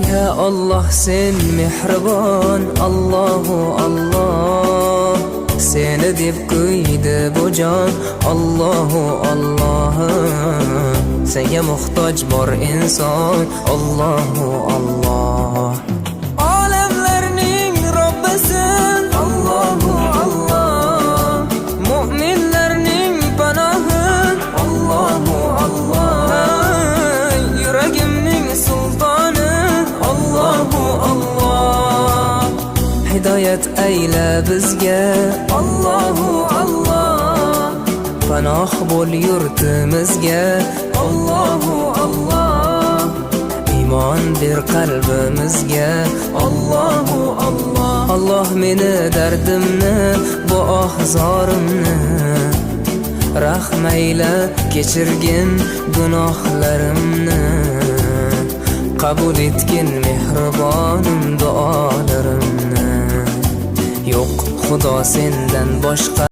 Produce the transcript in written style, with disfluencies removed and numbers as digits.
Ya Allah sen mehribon, Allahu Allah. Seni deb kuydi bu jon, Allahu Allah. Senga muhtoj bor inson, Allahu Allah. Olamlarning Robbisin, Allahu Allah. Mu'minlarning panohi, Allahu Allah. Yuragimning sultoni, Allahu Allah. Hidoyat ayla bizga, Allahu Allah. Panoh bo'l yurtimizga, Allahu Allah. Iymon ber qalbimizga, Allahu Allah. Allah meni dardimni, bu ohzorimni rahmayla kechirgin gunohlarimni. Qabul etgin mehribonim duolarimni. Yo'q Xudo sendan boshqa